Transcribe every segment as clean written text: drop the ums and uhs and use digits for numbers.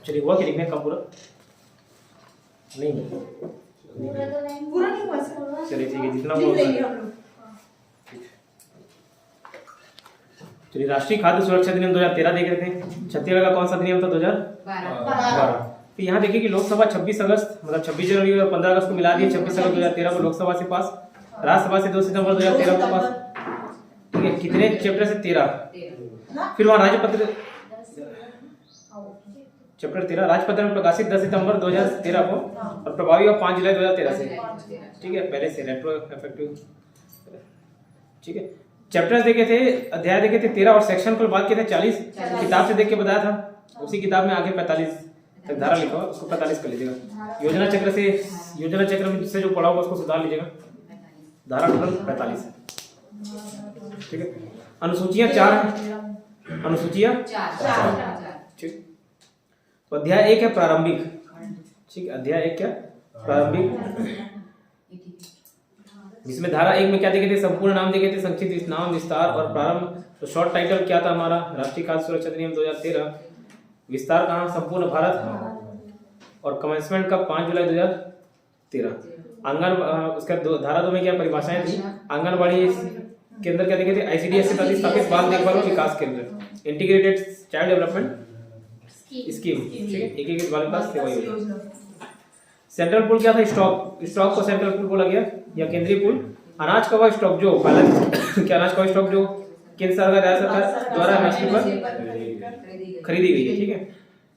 चलिए हुआ कि लिखने का पूरा नहीं पूरा नहीं हुआ सर। चलिए ठीक है जितना लिख हुआ लेंगे हम लोग। चलिए राष्ट्रीय खाद्य सुरक्षा अधिनियम 2013 देख रहे थे। छत्तीसगढ़ का कौन सा अधिनियम था 2012। तो यहाँ देखिए कि लोकसभा 26 अगस्त मतलब 26 जनवरी और 15 अगस्त को मिला दिए। 26 अगस्त 2013 को लोकसभा से पास, राज्यसभा से 2 सितंबर 2013 को पास। ठीक है कितने चैप्टर से 13। फिर वहाँ राजपत्र चैप्टर 13 राजपत्र में प्रकाशित 10 सितंबर 2013 को और प्रभावी हुआ 5 जुलाई 2013 से। ठीक है पहले से रेट्रो इफेक्टिव। ठीक है चैप्टर्स देखे थे, अध्याय देखे थे 13 और सेक्शन को बात किए थे 40। किताब से देख के बताया था। उसी किताब में आगे 45 तक धारा लिखा हुआ उसको 45 कर लीजिएगा। योजना चक्र में जिससे जो पढ़ा होगा उसको सुधार लीजिएगा। धारा टोटल 45 है। ठीक है अनुसूचियां 4 है। अनुसूचियां 4। ठीक तो अध्याय 1 है प्रारंभिक। ठीक अध्याय 1 क्या प्रारंभिक, जिसमें धारा 1 में क्या देखे थे संपूर्ण नाम देखे थे, संक्षिप्त नाम विस्तार और प्रारंभ। तो शॉर्ट टाइटल क्या था हमारा राष्ट्रीय खाद्य सुरक्षा अधिनियम 2013। विस्तार कहाँ संपूर्ण भारत और कमेंसमेंट कब 5 जुलाई 2013। आंगन उसका धारा 2 में क्या परिभाषाएं थी। आंगनबाड़ी केंद्र क्या देखे थे ICDS से प्रतिस्थापित बाल देखभाल और विकास केंद्र, इंटीग्रेटेड चाइल्ड डेवलपमेंट स्कीम। ठीक है एक बाल विकास सेवा योजना। सेंट्रल पूल क्या था स्टॉक को सेंट्रल पूल बोला गया या केंद्रीय पूल। अनाज का वह स्टॉक जो क्या अनाज का वह स्टॉक जो केंद्र सरकार राज्य सरकार द्वारा MSP पर खरीदी गई है। ठीक है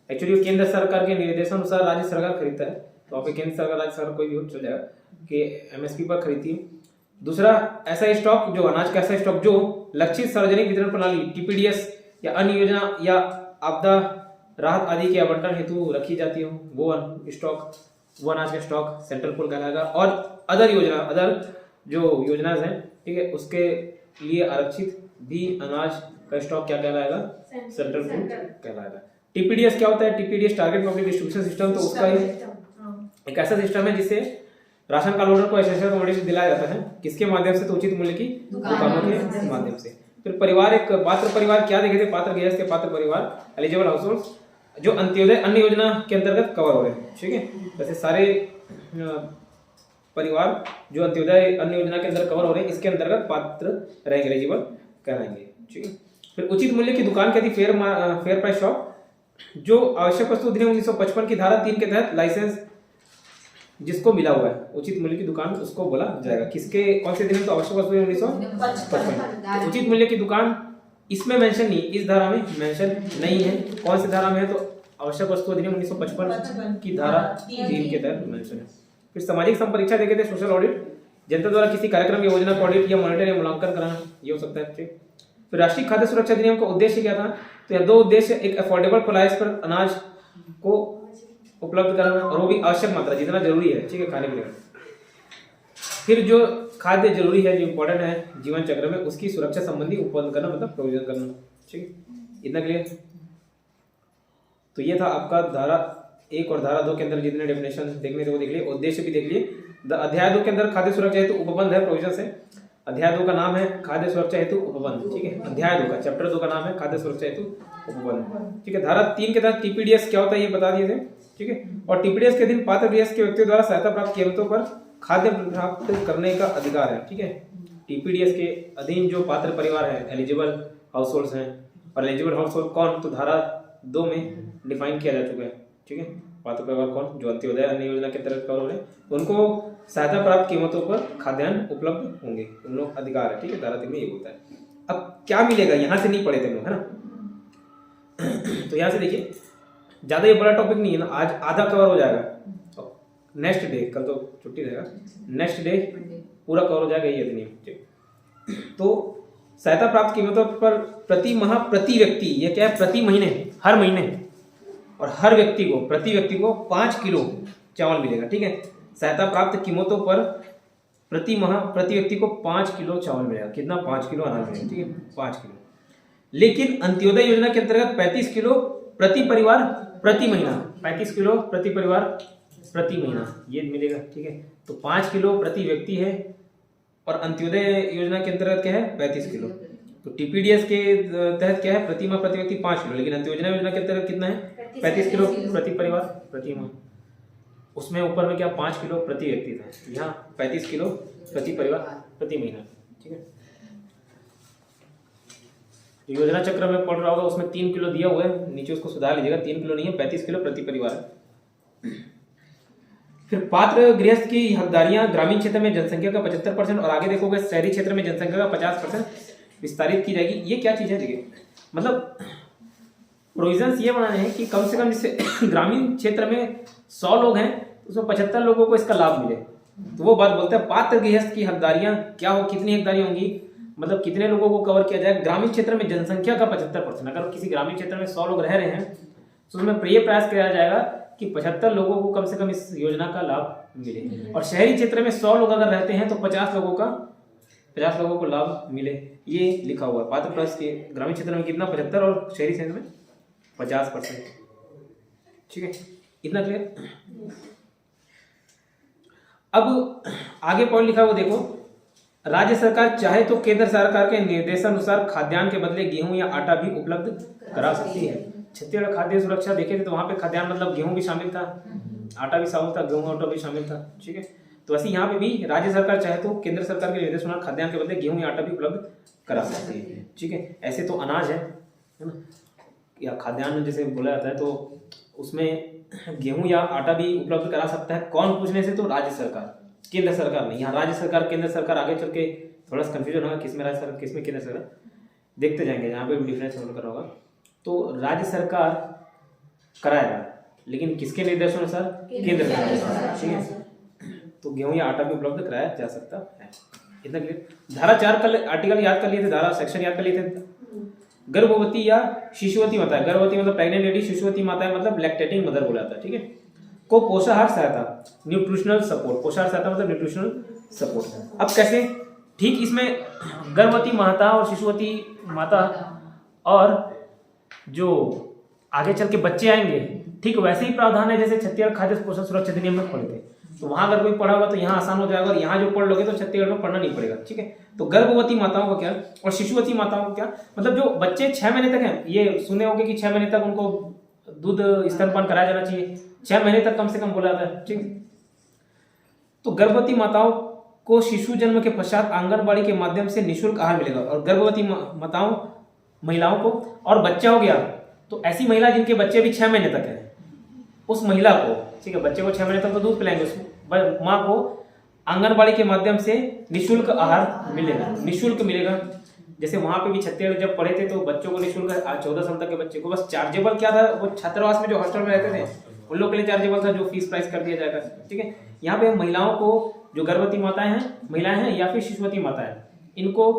एक्चुअली केंद्र सरकार के निर्देशानुसार राज्य सरकार खरीदता है। तो आप केंद्र सरकार राज्य सरकार कोई भी हो चल जाएगा कि MSP पर खरीदती है। दूसरा ऐसा स्टॉक जो अनाज का ऐसा स्टॉक जो लक्षित सार्वजनिक वितरण प्रणाली TPDS या अन्य योजना या आपदा राहत आदि के आवंटन हेतु रखी जाती हो वो स्टॉक वो अनाज का स्टॉक सेंट्रल पूल कहलाएगा। और अदर जो योजनाएं हैं ठीक है उसके लिए आरक्षित भी अनाज का स्टॉक क्या कहलाएगा सेंट्रल पूल कहलाएगा। TPDS क्या होता है TPDS target public distribution system. तो उसका एक ऐसा सिस्टम है जिससे राशन कार्ड होल्डर को एसेंशियल कमोडिटी दिलाया जाता है किसके माध्यम से तो उचित मूल्य की दुकानों के माध्यम से। फिर परिवार एक पात्र परिवार क्या देखे थे पात्र गृहस्थ के पात्र परिवार एलिजिबल हाउसहोल्ड जो अंत्योदय अन्य योजना के अंतर्गत कवर हो रहे हैं। ठीक है वैसे सारे परिवार जो अंत्योदय अन्य योजना के अंदर कवर हो रहे हैं इसके अंतर्गत पात्र रहेंगे एलिजिबल कहलाएंगे। ठीक है फिर उचित मूल्य की दुकान क्या थी फेयर प्राइस शॉप जो आवश्यक वस्तु अधिनियम 1955 की धारा 3 के तहत लाइसेंस जिसको मिला हुआ है उचित मूल्य की दुकान उसको बोला जाएगा। किसके कौन से अधिनियम तो आवश्यक वस्तु 1955 उचित मूल्य की दुकान इसमें मेंशन नहीं इस धारा में मेंशन नहीं है। कौन सी धारा में है तो आवश्यक वस्तु अधिनियम 1955 की धारा 3 के तहत मेंशन है। फिर सामाजिक संपरीक्षा देखे थे सोशल ऑडिट जनता द्वारा किसी कार्यक्रम या योजना का ऑडिट या मॉनिटर या मूल्यांकन कराना ये हो सकता है। ठीक फिर राष्ट्रीय खाद्य सुरक्षा अधिनियम का उद्देश्य क्या था तो यह 2 उद्देश्य एक अफोर्डेबल प्राइस पर अनाज को उपलब्ध कराना और वो भी आवश्यक मात्रा जितना जरूरी है। ठीक है खाने के लिए। फिर जो खाद्य जरूरी है जो इम्पोर्टेंट है जीवन चक्र में उसकी सुरक्षा संबंधी उत्पादन करना मतलब प्रोविजन करना। ठीक है इतना क्लियर। तो ये था आपका धारा 1 और धारा 2 के अंदर जितने डेफिनेशन देखने थे वो देख लिए, उद्देश्य भी देख लिए। अध्याय 2 के अंदर खाद्य सुरक्षा हेतु उपबंध है प्रोविजन से। अध्याय 2 का नाम है खाद्य सुरक्षा हेतु उपबंध। ठीक है अध्याय 2 का चैप्टर 2 का नाम है खाद्य सुरक्षा हेतु उपबंध। ठीक है धारा 3 के तहत TPDS क्या होता है ये बता दिए थे। ठीक है और TPDS के अधीन पात्र गृहस्थ के व्यक्तियों द्वारा सहायता प्राप्त कीमतों पर खाद्य प्राप्त करने का अधिकार है। ठीक है TPDS के अधीन जो पात्र परिवार है एलिजिबल हाउसहोल्ड्स हैं और एलिजिबल हाउसहोल्ड कौन तो धारा 2 में डिफाइन किया जा चुका है। ठीक है पात्र परिवार कौन जो अंत्योदय अन्य योजना के तहत कवर हो रहे हैं उनको सहायता प्राप्त कीमतों पर खाद्यान्न उपलब्ध होंगे उन लोग अधिकार है। ठीक है धारा 3 में ये होता है। अब क्या मिलेगा यहाँ से नहीं पढ़े थे लोग है ना तो यहाँ से देखिए ज्यादा ये बड़ा टॉपिक नहीं है ना आज आधा कवर हो जाएगा। नेक्स्ट डे कल तो छुट्टी रहेगा नेक्स्ट डे पूरा कवर हो जाएगा ये अधिनियम। तो सहायता प्राप्त कीमतों पर प्रति माह प्रति व्यक्ति ये क्या है प्रति महीने हर महीने और हर व्यक्ति को प्रति व्यक्ति को 5 किलो चावल मिलेगा। ठीक है सहायता प्राप्त कीमतों पर प्रति माह प्रति व्यक्ति को 5 किलो चावल मिलेगा। कितना 5 किलो अनाज मिलेगा। ठीक है 5 किलो। लेकिन अंत्योदय योजना के अंतर्गत 35 किलो प्रति परिवार प्रति महीना 35 किलो प्रति परिवार प्रति महीना ये मिलेगा। ठीक है तो 5 किलो प्रति व्यक्ति है और अंत्योदय योजना के अंतर्गत क्या है 35 किलो। तो TPDS के तहत क्या है प्रति माह प्रति व्यक्ति 5 किलो लेकिन अंत्योदय योजना के अंतर्गत कितना है 35 किलो प्रति परिवार प्रति माह। उसमें ऊपर में क्या 5 किलो प्रति व्यक्ति था, यहाँ 35 किलो प्रति परिवार प्रति महीना। ठीक है, योजना चक्र में पढ़ रहा होगा, उसमें 3 किलो दिया हुआ है, नीचे उसको सुधार लीजिएगा, 3 किलो नहीं है, 35 किलो प्रति परिवार है। फिर पात्र गृहस्थ की हकदारियां ग्रामीण क्षेत्र में जनसंख्या का 75% और आगे देखोगे शहरी क्षेत्र में जनसंख्या का 50% विस्तारित की जाएगी। ये क्या चीज है, देखिए मतलब प्रोविजंस ये बनाने हैं कि कम से कम जैसे ग्रामीण क्षेत्र में 100 लोग हैं, उसमें 75 लोगों को इसका लाभ मिले। तो वो बात बोलते हैं पात्र गृहस्थ की हकदारियां क्या हो, कितनी हकदारियां होंगी, मतलब कितने लोगों को कवर किया जाए ग्रामीण क्षेत्र में जनसंख्या का 75%। अगर किसी ग्रामीण क्षेत्र में 100 लोग रह रहे हैं तो उसमें ये प्रयास किया जाएगा कि 75 लोगों को कम से कम इस योजना का लाभ मिले। और शहरी क्षेत्र में 100 लोग अगर रहते हैं तो 50 लोगों को लाभ मिले। ये लिखा हुआ है पात्र प्लस के ग्रामीण क्षेत्र में कितना 75 और शहरी क्षेत्र में 50%। ठीक है, इतना क्लियर। अब आगे पॉइंट लिखा हुआ देखो, राज्य सरकार चाहे तो केंद्र सरकार के निर्देशानुसार खाद्यान्न के बदले गेहूं या आटा भी उपलब्ध करा सकती है। छत्तीसगढ़ खाद्य सुरक्षा देखे थे तो वहां पे खाद्यान्न मतलब गेहूं भी शामिल था, आटा भी शामिल था, गेहूं आटा भी शामिल था। ठीक है, तो वैसे यहाँ पे भी राज्य सरकार चाहे तो केंद्र सरकार के निर्देशानुसार खाद्यान्न के बदले गेहूं या आटा भी उपलब्ध करा सकती है। ठीक है, ऐसे तो अनाज है ना, या खाद्यान्न जैसे बोला जाता है, तो उसमें गेहूं या आटा भी उपलब्ध करा सकता है। कौन पूछने से, तो राज्य सरकार, केंद्र सरकार नहीं। यहाँ राज्य सरकार केंद्र सरकार आगे चल के थोड़ा सा कंफ्यूजन होगा किसमें राज्य सरकार किसमें केंद्र सरकार, देखते जाएंगे यहाँ पे भी डिफरेंस होकर होगा। तो राज्य सरकार कराएगा, लेकिन किसके निर्देशानुसार, केंद्र सरकार। ठीक है, तो गेहूं या आटा भी उपलब्ध कराया जा सकता है। इतना क्लियर। धारा 4 का आर्टिकल याद कर लिए थे, धारा सेक्शन याद कर लिए थे। गर्भवती या शिशुवती माता, गर्भवती मतलब प्रेग्नेंट लेडी, शिशुवती माता मतलब लैक्टेटिंग मदर बोला जाता है। ठीक है, को पोषाहार सहायता, न्यूट्रिशनल सपोर्ट, पोषाहार सहायता मतलब न्यूट्रिशनल सपोर्ट। अब कैसे, ठीक इसमें गर्भवती माता और शिशुवती माता और जो आगे चल के बच्चे आएंगे, ठीक वैसे ही प्रावधान है जैसे छत्तीसगढ़ खाद्य पोषण सुरक्षा अधिनियम में पढ़े थे। तो वहां अगर कोई पढ़ा होगा तो यहाँ आसान हो जाएगा, और यहाँ जो पढ़ लोगे तो छत्तीसगढ़ में पढ़ना नहीं पड़ेगा। ठीक है, तो गर्भवती माताओं को क्या और शिशुवती माताओं को क्या, मतलब जो बच्चे 6 महीने तक हैं, ये सुने होंगे कि 6 महीने तक उनको दूध स्तनपान कराया जाना चाहिए, 6 महीने तक कम से कम बोला जाता है। ठीक, तो गर्भवती माताओं को शिशु जन्म के पश्चात आंगनबाड़ी के माध्यम से निःशुल्क आहार मिलेगा। और गर्भवती माताओं महिलाओं को, और बच्चा हो गया तो ऐसी महिला जिनके बच्चे भी 6 महीने तक है, उस महिला को, ठीक है, बच्चे को 6 महीने तक तो दूध पिलाएंगे, उस माँ को आंगनबाड़ी के माध्यम से निःशुल्क आहार मिलेगा, निःशुल्क मिलेगा। जैसे वहां पे भी छत्तीसगढ़ जब पढ़े थे तो बच्चों को निःशुल्क, 14 साल तक के बच्चे को बस चार्जेबल क्या था, वो छात्रावास में जो हॉस्टल में रहते थे उन लोग के लिए चार्जेबल था, जो फीस प्राइस कर दिया जाएगा। ठीक है, यहाँ पे महिलाओं को, जो गर्भवती माताएं हैं, महिलाएं हैं या फिर शिशुवती माताएं, इनको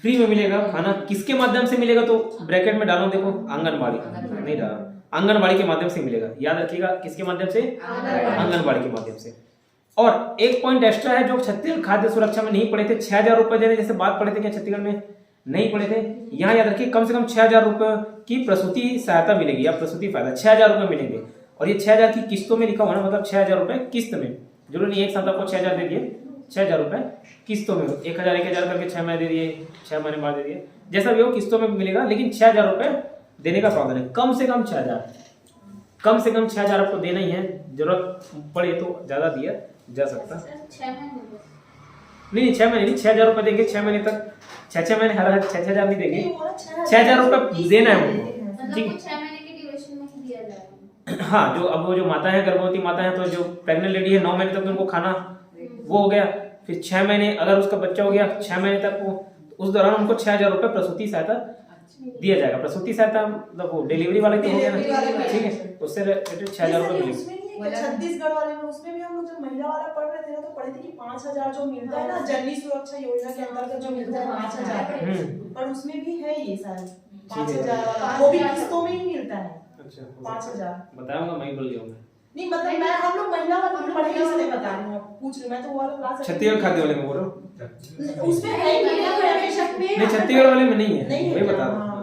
फ्री में मिलेगा खाना। किसके माध्यम से मिलेगा, तो ब्रैकेट में डालो, देखो आंगनबाड़ी, नहीं डाला, आंगनबाड़ी के माध्यम से मिलेगा। याद रखिएगा, किसके माध्यम से, आंगनबाड़ी के माध्यम से। और एक पॉइंट एक्स्ट्रा है जो छत्तीसगढ़ खाद्य सुरक्षा में नहीं पढ़े थे, 6000 रुपए देने, जैसे बात पढ़े थे क्या छत्तीसगढ़ में नहीं पढ़े थे, यहाँ याद रखिए कम से कम 6000 रुपए की प्रसूति सहायता मिलेगी या प्रसूति फायदा 6000 रुपए मिलेंगे। और ये 6000 की किस्तों में लिखा हुआ है, मतलब 6000 रुपए किस्त में, जरूरी नहीं एक साथ आपको 6000 दे दिए, 6000 रुपए किस्तों में, 1000 करके 6 महीने दे दिए, 6 महीने बाद दे दिए, जैसा भी हो किस्तों में मिलेगा, लेकिन 6000 रुपए देने का प्रावधान है। कम से कम 6000, कम से कम 6000 आपको देना ही है, जरूरत पड़े तो ज्यादा दिया जा सकता। नहीं 6 महीने नहीं, 6000 रुपए देंगे 6 महीने तक, 6 महीने हर 6000 नहीं देंगे, 6000 रुपए देना है उनको। ठीक, 6 महीने के ड्यूरेशन में ही दिया जाएगा। हाँ, जो अब वो जो माता है, गर्भवती माता है, तो जो प्रेग्नेंट लेडी है 9 महीने तक उनको खाना वो हो गया, फिर 6 महीने अगर उसका बच्चा हो गया 6 महीने तक, वो उस दौरान उनको 6000 रुपए प्रसूति सहायता दिया जाएगा। प्रसूति सहायता मतलब वो डिलीवरी वाले तो हो गया ना, ठीक है, उससे रिलेटेड 6000 रुपए मिलेंगे। छत्तीसगढ़ वाले में उसमें भी हम लोग जब महिला वाला पढ़ रहे थे ना, तो पढ़े थे कि 5000 जो मिलता है ना जननी सुरक्षा योजना के अंतर्गत जो मिलता है 5000, पर उसमें भी है ये सारे 5000 वाला, वो भी किस्तों में ही मिलता है। अच्छा, 5000 बताऊंगा, मैं बोल दिया नहीं, मतलब मैं हम लोग महिला वाले में पढ़े इसलिए बता रही हूँ, पूछ रही मैं तो वो वाला क्लास छत्तीसगढ़ खाद्य वाले में बोल रहा हूँ, उसमें है नहीं छत्तीसगढ़ वाले में नहीं है, वही बता रहा हूँ।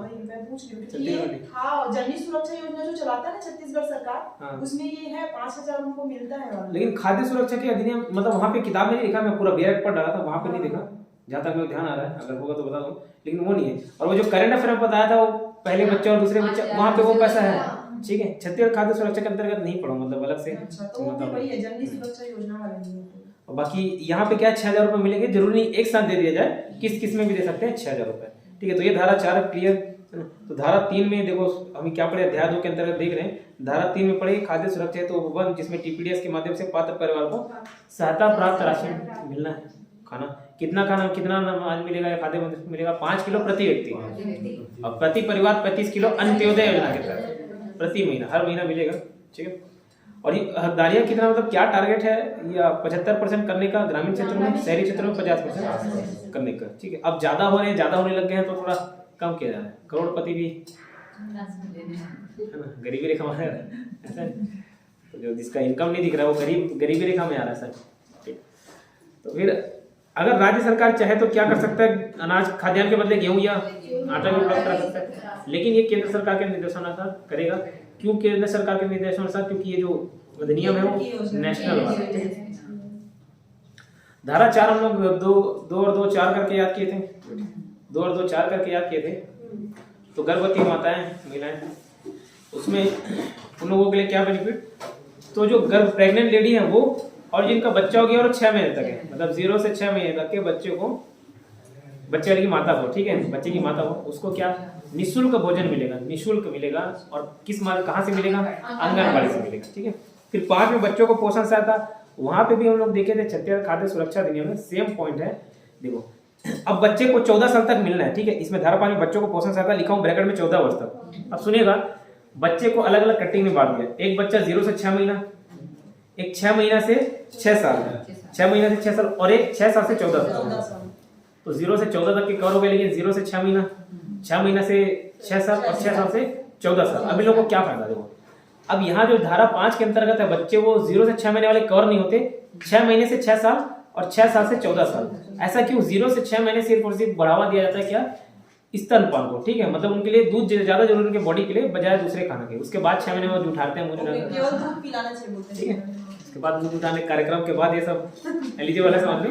हाँ, जननी सुरक्षा योजना जो चलाता है ना छत्तीसगढ़ सरकार, उसमें ये है 5000 उनको मिलता है। लेकिन खाद्य सुरक्षा के अधिनियम मतलब वहाँ पे किताब में नहीं लिखा, मैं पूरा बेरक पढ़ रहा था, वहाँ पे नहीं देखा, जहाँ तक मेरे ध्यान आ रहा है, अगर होगा तो बता दो, लेकिन वो नहीं है। और वो जो करंट अफेयर बताया था, वो पहले बच्चे और दूसरे बच्चे, वहाँ पे वो पैसा है, ठीक है। छत्तीसगढ़ खाद्य सुरक्षा के अंतर्गत नहीं पढ़ो, मतलब अलग से। अच्छा, तो वो भी वही है, जननी सुरक्षा योजना वाले नहीं है। और बाकी यहाँ पे क्या 6,000 रुपये मिलेंगे, जरूरी नहीं एक साथ दे दिया जाए, किस किस में भी दे सकते हैं 6,000 रुपये, ठीक है। तो ये धारा 4 क्लियर है ना। तो धारा 3 में देखो हम क्या पढ़े, अध्याय 2 के अंतर्गत देख रहे हैं। धारा 3 में पढ़े खाद्य सुरक्षा हेतु उपबंध, जिसमें टीपीडीएस के माध्यम से पात्र परिवार को सहायता प्राप्त राशि मिलना है। खाना कितना अनाज मिलेगा या खाद्य मिलेगा, 5 किलो प्रति व्यक्ति, और प्रति परिवार 35 किलो अंत्योदय योजना के तहत प्रति महीना, हर महीना मिलेगा, ठीक है। और ये हकदारियाँ कितना, मतलब क्या टारगेट है, या 75% करने का ग्रामीण क्षेत्रों में, शहरी क्षेत्रों में 50% करने का, ठीक है। अब ज्यादा होने लग गए हैं तो थोड़ा कम किया जा रहा है। करोड़पति भी है ना, गरीबी रेखा में ऐसा है। तो जो जिसका इनकम नहीं दिख रहा है वो गरीबी रेखा में आ रहा है सर, ठीक। तो फिर अगर राज्य सरकार चाहे तो क्या कर सकता है, अनाज खाद्यान्न के बदले गेहूं या आटा भी उपलब्ध करा सकता है, लेकिन ये केंद्र सरकार के निर्देशानुसार करेगा। क्यों केंद्र सरकार के निर्देशानुसार, क्योंकि ये जो अधिनियम है वो नेशनल वाला है। धारा 4 हम लोग 2 और 2 4 करके याद किए थे, 2 और 2 4 करके याद किए थे। तो गर्भवती माताएं, महिलाएं, उसमें उन लोगों के लिए क्या बेनिफिट, तो जो प्रेग्नेंट लेडी है वो, और जिनका बच्चा हो गया और 6 महीने तक है, मतलब 0 से 6 महीने तक के बच्चे वाली की माता को, ठीक है, बच्चे की माता को, उसको क्या निःशुल्क भोजन मिलेगा, निःशुल्क मिलेगा। और कहाँ से मिलेगा, आंगनबाड़ी से मिलेगा, ठीक है। फिर 5 में बच्चों को पोषण सहायता, वहां पे भी हम लोग देखे थे छत्तीसगढ़ खाद्य सुरक्षा अधिनियम में सेम पॉइंट है। देखो अब बच्चे को 14 साल तक मिलना है, ठीक है। इसमें धारा 5 में बच्चों को पोषण सहायता लिखा हूं ब्रैकेट में 14 वर्ष तक। अब सुनिएगा, बच्चे को अलग अलग कटिंग में बांट दिया। एक बच्चा 0 से 6 महीना, एक 6 महीना से 6 साल, 6 महीना से 6 साल, और एक 6 साल से 14 साल। तो 0 से 14 तक के कवर हो गए, लेकिन 0 से 6 महीना, 6 महीना से 6 साल, और 6 साल से 14 साल। अब इन लोगों को क्या फायदा, देखो अब यहाँ जो धारा 5 के अंतर्गत है, बच्चे वो 0 से 6 महीने वाले कवर नहीं होते, 6 महीने से 6 साल और 6 साल से 14 साल। ऐसा क्यों, 0 से 6 महीने सिर्फ और सिर्फ बढ़ावा दिया जाता है क्या, स्तनपान को, ठीक है। मतलब उनके लिए दूध ज्यादा जरूरी उनके बॉडी के लिए, बजाय दूसरे खाने के। उसके बाद 6 महीने में उठाते हैं, मुझे केवल दूध पिलाना चाहिए बोलते हैं, ठीक है। उसके बाद दूध उठाने कार्यक्रम के बाद ये सब एलिजिबल है, समझ लो,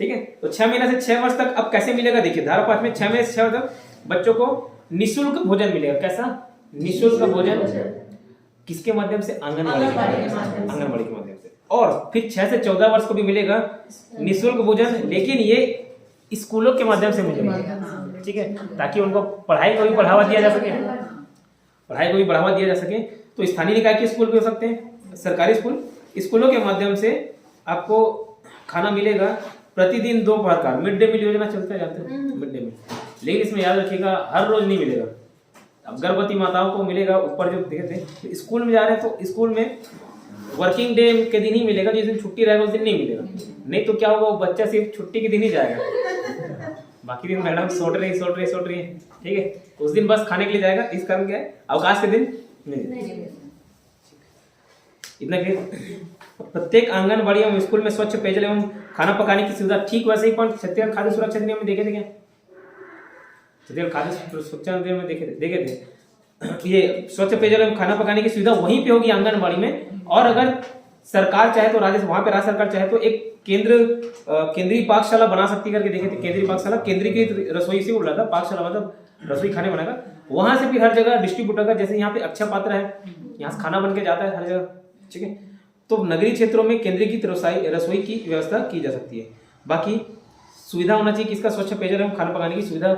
ठीक है। तो 6 महीने से 6 वर्ष तक अब कैसे मिलेगा, देखिए धारा 5 में 6 महीने से 6 वर्ष तक बच्चों को निःशुल्क भोजन मिलेगा। कैसा निःशुल्क भोजन, किसके माध्यम से, आंगनबाड़ी के माध्यम से। और फिर 6 से 14 वर्ष को भी मिलेगा निःशुल्क भोजन, लेकिन ये स्कूलों के माध्यम से मिलेगा, ठीक है, ताकि उनको पढ़ाई को भी बढ़ावा दिया जा सके, तो स्थानीय निकाय के स्कूल भी हो सकते हैं, सरकारी स्कूलों के माध्यम से आपको खाना मिलेगा प्रतिदिन दोपहर का। मिड डे मील योजना चलता है, जाते हैं मिड डे मील, लेकिन इसमें याद रखिएगा हर रोज नहीं मिलेगा। अब गर्भवती माताओं को मिलेगा, ऊपर जो देखे थे स्कूल में जा रहे हैं तो स्कूल में वर्किंग डे के दिन ही मिलेगा, जिस दिन छुट्टी रहेगा उस दिन नहीं मिलेगा। नहीं तो क्या होगा, वो बच्चा सिर्फ छुट्टी के दिन ही जाएगा, बाकी दिन मैडम सोट रही है, ठीक है। उस दिन बस खाने के लिए जाएगा, इस कारण क्या है, अवकाश के दिन नहीं। इतना क्लियर। प्रत्येक आंगनबाड़ी एवं स्कूल में स्वच्छ पेयजल एवं खाना पकाने की सुविधा, ठीक वैसे ही पॉइंट छत्तीसगढ़ खाद्य सुरक्षा अधिनियम में देखे थे क्या, छत्तीसगढ़ खाद्य सुरक्षा अधिनियम में देखे थे ये स्वच्छ पेयजल एवं खाना पकाने की सुविधा वहीं पे होगी आंगनबाड़ी में। और अगर सरकार चाहे तो वहां पे राज्य सरकार चाहे तो एक केंद्रीय पाकशाला बना सकती करके देखे थे। केंद्रीय पाकशाला, केंद्रीकृत रसोई से बोला था, पाकशाला मतलब रसोई खाने बनाएगा, वहां से फिर हर जगह डिस्ट्रीब्यूटर का, जैसे यहाँ पे अक्षय पात्र है, यहाँ से खाना बन के जाता है हर जगह, ठीक है। तो नगरीय क्षेत्रों में केंद्रीकृत रसोई की व्यवस्था की जा सकती है। बाकी सुविधा होना चाहिए किसका, स्वच्छ पेयजल एवं खाना पकाने की सुविधा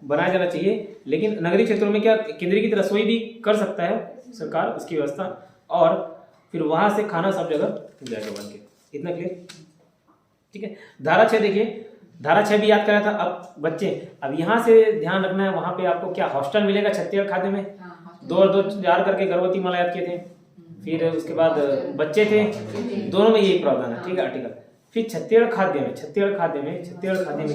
बनाया जाना चाहिए। लेकिन नगरीय क्षेत्रों में क्या, केंद्रीकृत रसोई भी कर सकता है सरकार, उसकी व्यवस्था, और फिर वहां से खाना सब जगह जाएगा बन के। इतना क्लियर, ठीक है। धारा 6 देखिए, धारा 6 भी याद करा था। अब बच्चे, अब यहाँ से ध्यान रखना है, वहां पे आपको क्या हॉस्टल मिलेगा छत्तीसगढ़ खाद्य में, 2 और 2 4 करके गर्भवती माला याद किए थे। फिर उसके बाद बच्चे थे, दोनों में यही प्रावधान है, ठीक है, आर्टिकल। फिर छत्तीसगढ़ खाद्य में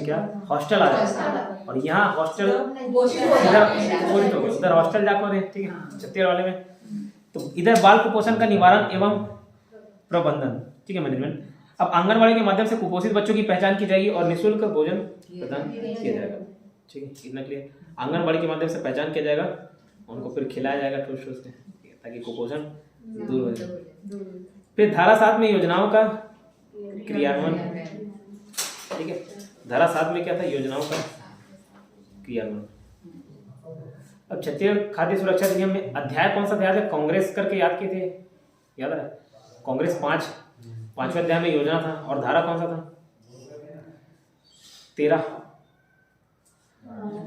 क्या हॉस्टल आ जाता है, और यहाँ हॉस्टल उधर हॉस्टल जाकर, ठीक है, छत्तीसगढ़ वाले में। तो इधर बाल कुपोषण का निवारण एवं प्रबंधन, ठीक है, मैनेजमेंट। अब आंगनबाड़ी के माध्यम से कुपोषित बच्चों की पहचान की जाएगी और निःशुल्क भोजन प्रदान किया जाएगा, ठीक है, इतना क्लियर। आंगनबाड़ी के माध्यम से पहचान किया जाएगा, उनको फिर खिलाया जाएगा ठोस ठोस के, ताकि कुपोषण दूर हो जाए। फिर धारा 7 में योजनाओं का क्रियान्वयन, ठीक है, धारा 7 में क्या था, योजनाओं का क्रियान्वयन। अब छत्तीसगढ़ खाद्य सुरक्षा अधिनियम में अध्याय कौन सा था याद है? कांग्रेस करके याद किए थे, याद है? कांग्रेस 5वें अध्याय में योजना था। और धारा कौन सा था? 13।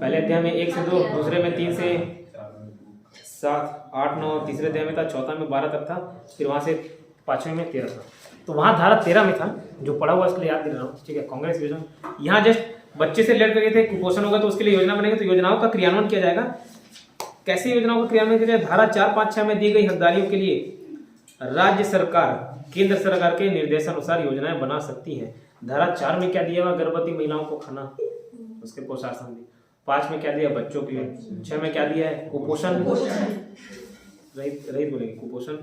पहले अध्याय में 1 से 2, दूसरे में 3 से 7, 8, 9, तीसरे अध्याय में था, चौथा में 12 तक था, फिर वहां से 5वें में 13 था। तो वहां धारा 13 में था, जो पढ़ा हुआ इसके लिए याद दिला रहा हूँ, ठीक है। कांग्रेस योजना यहाँ जस्ट बच्चे से रिलेट करिए थे, कुपोषण होगा तो उसके लिए योजना बनेगी, तो योजनाओं का क्रियान्वयन किया जाएगा। कैसे योजनाओं का क्रियान्वयन किया जाए? धारा 4, 5, 6 में दी गई हकदारियों के लिए राज्य सरकार केंद्र सरकार के निर्देशानुसार योजनाएं बना सकती है। धारा 4 में क्या दिया हुआ? गर्भवती महिलाओं को खाना, उसके पोषण संबंधी। 5 में क्या दिया? बच्चों के लिए। 6 में क्या दिया है? कुपोषण रहित बोलेंगे, कुपोषण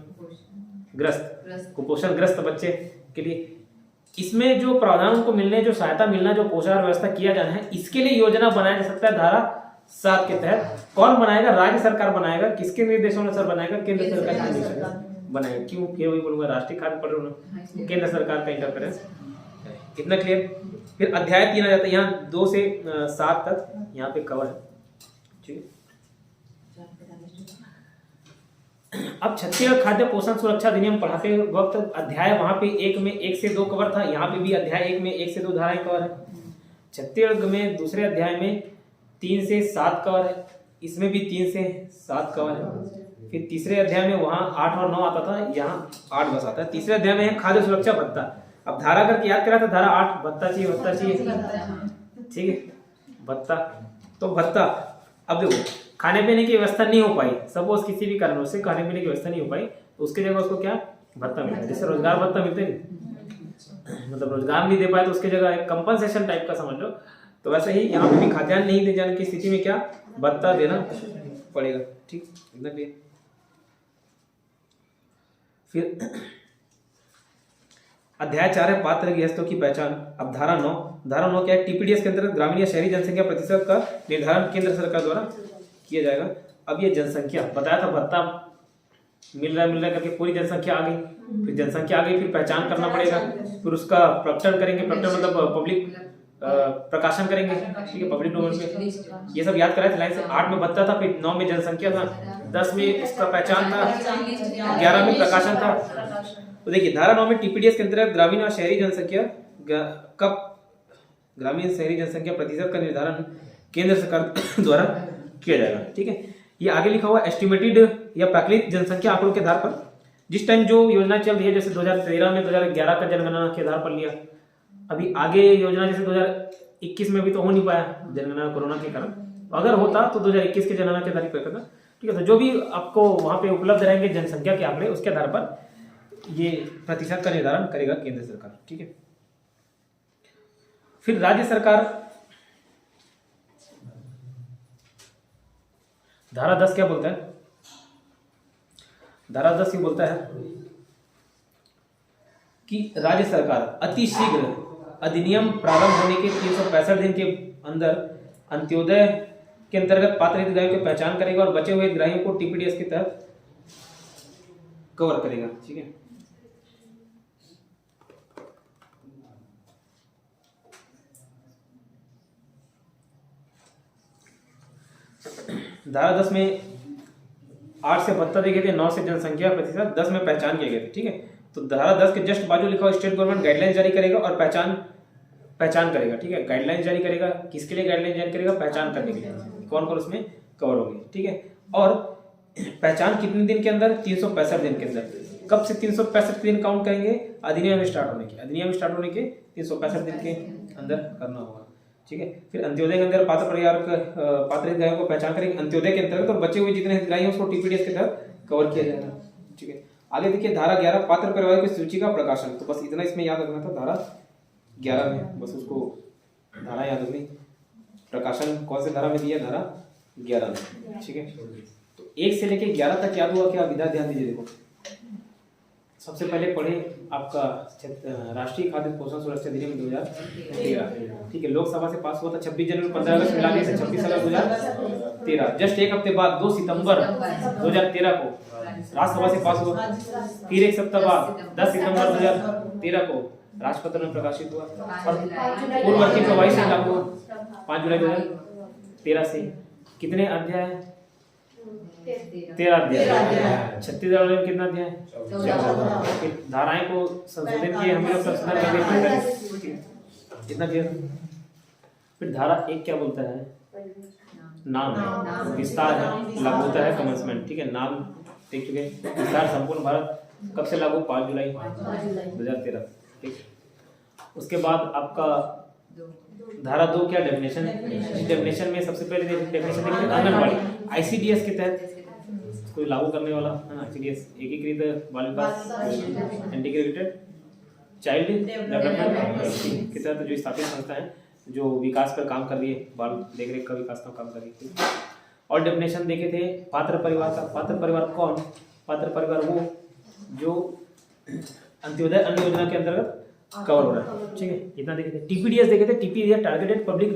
ग्रस्त बच्चे के लिए। इसमें जो प्रावधान को मिलने, जो सहायता मिलना, जो पोषण व्यवस्था किया जाना है, इसके लिए योजना बनाया जा सकता है धारा 7 के तहत। कौन बनाएगा? राज्य सरकार बनाएगा। किसके निर्देशानुसार बनाएगा? केंद्र सरकार के निर्देशानुसार बनाएगा। क्यों? फिर वही बोलूंगा, राष्ट्रीय खाद्य परिवहन केंद्र सरकार का इंटरफेरेंस। इतना क्लियर? फिर अध्याय 3 आ जाता है, यहाँ 2 से 7 तक यहाँ पे कवर है, ठीक है। अब छत्तीसगढ़ खाद्य पोषण सुरक्षा अधिनियम पढ़ाते वक्त अध्याय वहां पे 1 में 1 से 2 कवर था, यहाँ पे भी अध्याय 1 में 1 से 2 धाराएं कवर है। छत्तीसगढ़ में दूसरे अध्याय में 3 से 7 कवर है, इसमें भी 3 से 7 कवर है। फिर तीसरे अध्याय में वहां 8 और 9 आता था, यहाँ 8 बस आता है। तीसरे अध्याय में है खाद्य सुरक्षा भत्ता। अब धारा करके याद करा था, धारा 8 भत्ता चाहिए, ठीक है, भत्ता। तो भत्ता, अब देखो खाने पीने की व्यवस्था नहीं हो पाई, सपोज किसी भी कारणों से खाने पीने की व्यवस्था नहीं हो पाई, तो उसके जगह उसको क्या भत्ता मिलता है, जैसे रोजगार भत्ता मिलते हैं, मतलब रोजगार नहीं दे पाए तो उसके जगह एक कंपनसेशन टाइप का समझ लो। तो वैसे ही यहाँ पे भी खाद्यान्न नहीं दे जाने की स्थिति में क्या भत्ता देना पड़ेगा, ठीक, इतना क्लियर। फिर अध्याय 4 है पात्र गृहस्थों की पहचान। अब धारा 9 क्या है? टीपीडीएस के अंतर्गत ग्रामीण या शहरी जनसंख्या प्रतिशत का निर्धारण केंद्र सरकार द्वारा किया जाएगा। अब ये जनसंख्या बताया था, भत्ता मिल रहा है करके पूरी जनसंख्या आ गई, फिर जनसंख्या आ गई, फिर पहचान करना पड़ेगा, फिर उसका प्रकटन करेंगे, प्रकटन मतलब पब्लिक प्रकाशन करेंगे, ठीक है, पब्लिक डोमेन में। ये सब याद कराए थे लाइन से। 8 में भत्ता था, फिर 9 में जनसंख्या था, 10 में उसका पहचान था, 11 में प्रकाशन था। तो देखिए धारा 9 में टीपीडीएस के अंतर्गत ग्रामीण और शहरी जनसंख्या ग्रामीण शहरी जनसंख्या प्रतिशत का निर्धारण केंद्र सरकार द्वारा किया जाएगा, ठीक है। ये आगे लिखा हुआ एस्टिमेटेड या प्राकृतिक जनसंख्या आंकड़ों के आधार पर जिस टाइम जो योजना चल रही है, जैसे 2013 में 2011 का जनगणना के आधार पर लिया। अभी आगे योजना जैसे 2021 में भी तो हो नहीं पाया जनगणना कोरोना के कारण, अगर होता तो 2021 के जनगणना के आधार पर करना, ठीक है। तो जो भी आपको वहां पे उपलब्ध रहेंगे जनसंख्या के आंकड़े, उसके आधार पर ये प्रतिशत का निर्धारण करेगा केंद्र सरकार, ठीक है। फिर राज्य सरकार धारा 10 क्या बोलता है? धारा 10 ये बोलता है कि राज्य सरकार अति शीघ्र अधिनियम प्रारंभ होने के 365 दिन के अंदर अंत्योदय के अंतर्गत पात्र हितग्राहियों की पहचान करेगा और बचे हुए हितग्राहियों को टीपीडीएस के तहत कवर करेगा, ठीक है। धारा 10 में 8 से भत्ता दिए गए थे, 9 से जनसंख्या प्रतिशत, 10 में पहचान किए गए थे, ठीक है। तो धारा 10 के जस्ट बाजू लिखा हुआ स्टेट गवर्नमेंट गाइडलाइन जारी करेगा और पहचान करेगा, ठीक है। गाइडलाइन जारी करेगा, किसके लिए गाइडलाइन जारी करेगा? पहचान करने के लिए, कौन कौन उसमें कवर होंगे, ठीक है। और पहचान कितने दिन के अंदर? 365 दिन के अंदर। कब से 365 दिन काउंट करेंगे? अधिनियम स्टार्ट होने के 365 दिन के अंदर करना होगा, ठीक है। फिर अंत्योदय के अंदर पात्र हितग्राहियों को पहचान करेंगे अंत्योदय के अंतर्गत, और बचे हुए जितने हितग्राही हैं उसको टीपीडीएस के तहत कवर किया जाएगा, ठीक है। आगे देखिए धारा 11 पात्र परिवार की सूची का प्रकाशन। तो बस इतना इसमें याद रखना था, धारा 11 में बस उसको धारा याद रखनी। प्रकाशन कौन से धारा में दिया? धारा 11 में, ठीक है। तो 1 से लेके 11 तक याद हुआ क्या? विधा ध्यान दीजिए। देखो सबसे पहले पढ़े आपका राष्ट्रीय खाद्य पोषण सुरक्षा अधिनियम 2013, ठीक है। लोकसभा से पास हुआ था 26 जनवरी 15 अगस्त मिलाने से 26 अगस्त 2013। जस्ट एक हफ्ते बाद 2 सितंबर 2013 को राज्यसभा से पास हुआ। फिर एक सप्ताह बाद 10 सितंबर 2013 को राष्ट्रपत्र में प्रकाशित हुआ और पूर्ववर्ती प्रवाही से लागू हुआ 5 जुलाई 2013 से। कितने अध्याय? 13 अध्याय अध्याय। छत्तीसगढ़ में कितना अध्याय है? 14। फिर धाराएं को संशोधित किए हम लोग संशोधन करके कितना किया? फिर धारा 1 क्या बोलता है? नाम है, विस्तार है, लागू होता है कमेंसमेंट, ठीक है। नाम देख चुके हैं। विस्तार संपूर्ण भारत कब से लागू? 5 जुलाई 2013, ठीक। उसके बाद आपका धारा 2 क्या डेफिनेशन है? इस डेफिनेशन में सबसे पहले डेफिनेशन देखिए आंगनबाड़ी आईसीडीएस के तहत कोई लागू करने वाला है ना। आईसीडीएस एकीकृत बाल विकास इंटीग्रेटेड चाइल्ड डेवलपमेंट के तहत जो स्थापित संस्था है जो विकास पर काम कर रही है, बाल देखरेख का विकास पर काम कर रही है। और डेफिनेशन देखे थे पात्र परिवार का। पात्र परिवार कौन? पात्र परिवार वो जो अंत्योदय अन्न योजना के अंतर्गत कवर हो रहा है, ठीक है। इतना देखे थे। टीपीडीएस देखे थे। TPDS targeted public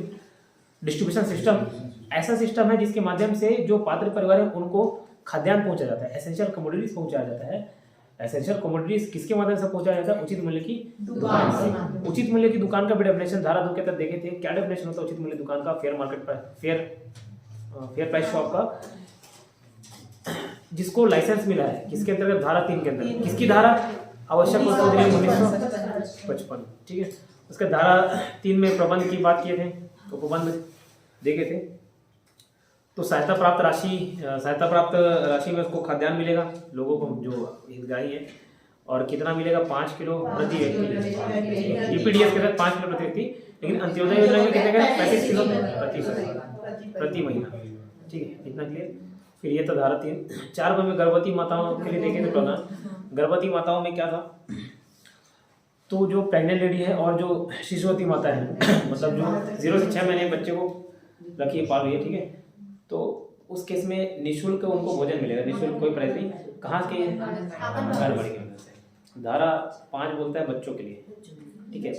distribution system, ऐसा सिस्टम है जिसके माध्यम से जो पात्र परिवार है उनको खाद्यान्न पहुंचा जाता है, एसेंशियल कमोडिटीज पहुंचाया जाता है। एसेंशियल कमोडिटीज किसके माध्यम से पहुंचाया जाता है? उचित मूल्य की दुकान से। उचित मूल्य की दुकान का भी डेफिनेशन धारा 2 के तहत देखे थे। क्या डेफिनेशन होता है उचित मूल्य दुकान का? Fair market price, fair price shop का, जिसको लाइसेंस मिला है किसके अंतर्गत? धारा 3 के अंतर्गत। किसकी धारा? आवश्यक वस्तु अधिनियम 1955, ठीक है। उसके धारा 3 में प्रबंध की बात किए थे, तो प्रबंध देखे थे। तो सहायता प्राप्त राशि में उसको खाद्यान्न मिलेगा लोगों को जो हितग्राही है, और कितना मिलेगा? 5 किलो प्रति व्यक्ति। टीपीडीएस के तहत 5 किलो प्रति व्यक्ति, लेकिन अंत्योदय योजना में कितने का? 35 किलो प्रति महीना, ठीक है। इतना क्लियर। फिर ये तो धारा 3। 4 में गर्भवती माताओं के लिए देखें तो प्रधान गर्भवती माताओं में क्या था? तो जो प्रेग्नेंट लेडी है और जो शिशुवती माता है मतलब जो 0 से 6 महीने बच्चे को रखी है, पाल रही है, ठीक है। तो उस केस में निःशुल्क उनको भोजन मिलेगा, निःशुल्क, कोई प्राइस नहीं। कहाँ के? आंगनबाड़ी की मदद से। धारा 5 बोलता है बच्चों के लिए, ठीक है।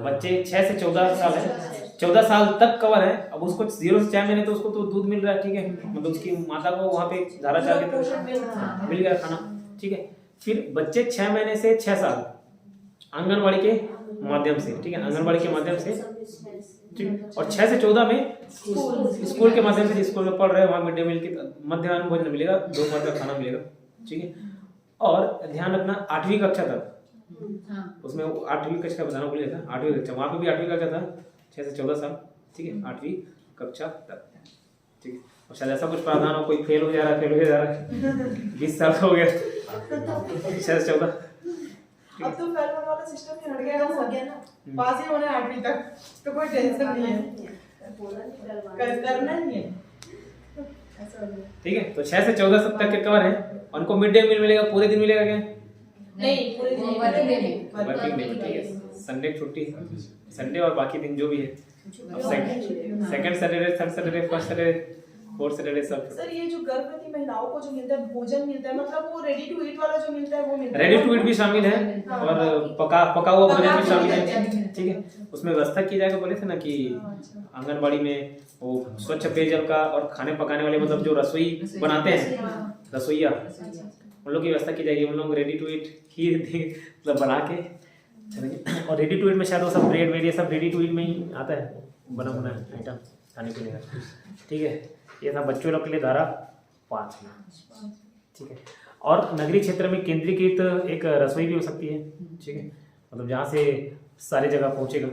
बच्चे 6 से 14 साल है, 14 साल तक कवर है। अब उसको 0 से 6 महीने तो उसको तो दूध मिल रहा है, ठीक है। मतलब उसकी माता को वहाँ पे धारा 4 के तहत मिल गया खाना, ठीक है। फिर बच्चे 6 महीने से 6 साल आंगनबाड़ी के माध्यम से, ठीक है, आंगनबाड़ी के माध्यम से, ठीक है। और 6 से 14 में स्कूल के माध्यम से, जिस स्कूल में पढ़ रहे हैं वहाँ मिड डे मील की मध्याह्न भोजन मिलेगा, दोपहर का खाना मिलेगा, ठीक है। और ध्यान रखना 8वीं कक्षा तक, उसमें 8वीं कक्षा का बताना भूल गया था। 8वीं कक्षा, वहाँ पे भी 8वीं कक्षा था, 6 से 14 साल, ठीक है, 8वीं कक्षा तक, ठीक है। और शायद ऐसा कुछ प्रावधान हो, कोई फेल हो जा रहा है 20 साल का हो गया 6 से 14। अब तो फेल होने वाला सिस्टम ही हट गया ना, हो गया ना, पास ही होना 8वीं तक, तो कोई टेंशन नहीं है, करना नहीं है, ठीक है। तो 6 से 14 तक के कवर है। उनको मिड डे मील मिलेगा, पूरे दिन मिलेगा क्या? नहीं, पूरे दिन वर्किंग डे, ठीक है। संडे छुट्टी, संडे और बाकी दिन जो भी है। Second Saturday, third Saturday, first Saturday, fourth Saturday सब। सर ये जो गर्भवती महिलाओं को जो मिलता है भोजन मिलता है, मतलब वो रेडी टू ईट वाला जो मिलता है वो मिलता है? रेडी टू ईट भी शामिल है और पका हुआ भोजन भी शामिल है, ठीक है। उसमें व्यवस्था की जाएगा, बोले थे ना कि आंगनबाड़ी में वो स्वच्छ पेयजल का और खाने पकाने वाले मतलब जो रसोई बनाते हैं, रसोईया, उन लोग की व्यवस्था की जाएगी। उन लोग रेडी टू ईट ही मतलब बना के, और रेडी टू ईट में शायद वो सब ब्रेड वेड ये सब रेडी टू ईट में ही आता है, बना आइटम खाने पीने का, ठीक है। ये था बच्चों लोग के लिए धारा 5 में, ठीक है। और नगरीय क्षेत्र में केंद्रीकृत एक रसोई भी हो सकती है, ठीक है, मतलब जहाँ से सारी जगह पहुँचेगा,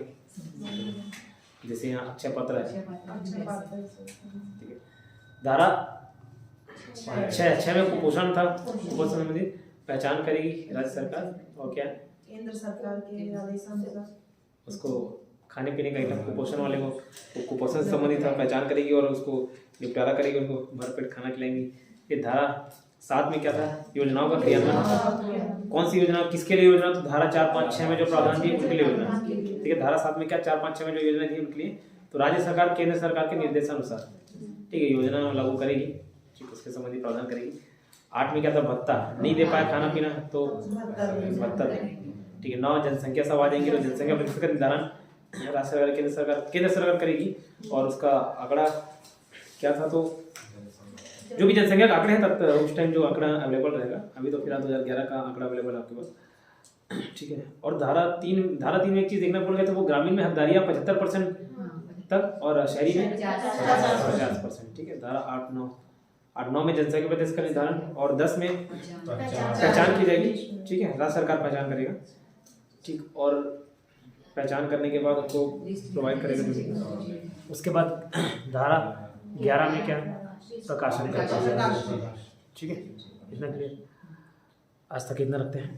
जैसे यहाँ अक्षय पत्र है, ठीक है। धारा 6 में कुपोषण था, कुपोषण संबंधित पहचान करेगी राज्य सरकार, और क्या केंद्र सरकार के आदेशानुसार उसको खाने पीने का आइटम कुपोषण वाले को कुपोषण से संबंधित था पहचान करेगी और उसको निपटारा करेगी, उनको भरपेट खाना खिलाएंगी। फिर धारा 7 में क्या था? योजनाओं का क्रियान्वयन। कौन सी योजना, किसके लिए योजना? तो धारा 4, 5, 6 में जो प्रावधान दिए उनके लिए योजना, ठीक है। धारा 7 में क्या 4, 5, 6 में जो योजना दी उनके लिए, तो राज्य सरकार केंद्र सरकार के निर्देशानुसार, ठीक है, योजना लागू करेगी, ठीक, उसके संबंधी प्रावधान करेगी। 8 में क्या था? भत्ता, नहीं दे पाया खाना पीना तो भत्ता देंगे, ठीक है। 9 जनसंख्या सब आ जाएंगे, तो जनसंख्या प्रतिशत का निर्धारण राज्य सरकार केंद्र सरकार करेगी, और उसका आंकड़ा क्या था? तो जो भी जनसंख्या का आंकड़े हैं तब उस टाइम जो आंकड़ा अवेलेबल रहेगा, अभी तो फिलहाल 2011 का आंकड़ा अवेलेबल है आपके पास, ठीक है। और धारा 3 में एक चीज देखना भूल गया था, वो ग्रामीण में हकदारियाँ 75% तक और शहरी में 50%। 50%। ठीक है। धारा 8-9 में जनसंख्या प्रदेश का निर्धारण और 10 में पहचान की जाएगी। ठीक है, राज्य सरकार पहचान करेगा। ठीक, और पहचान करने के बाद उनको प्रोवाइड करेगा जो भी। उसके बाद धारा 11 में क्या प्रकाशन का। ठीक है, इतना क्लियर। आज तक इतना रखते हैं।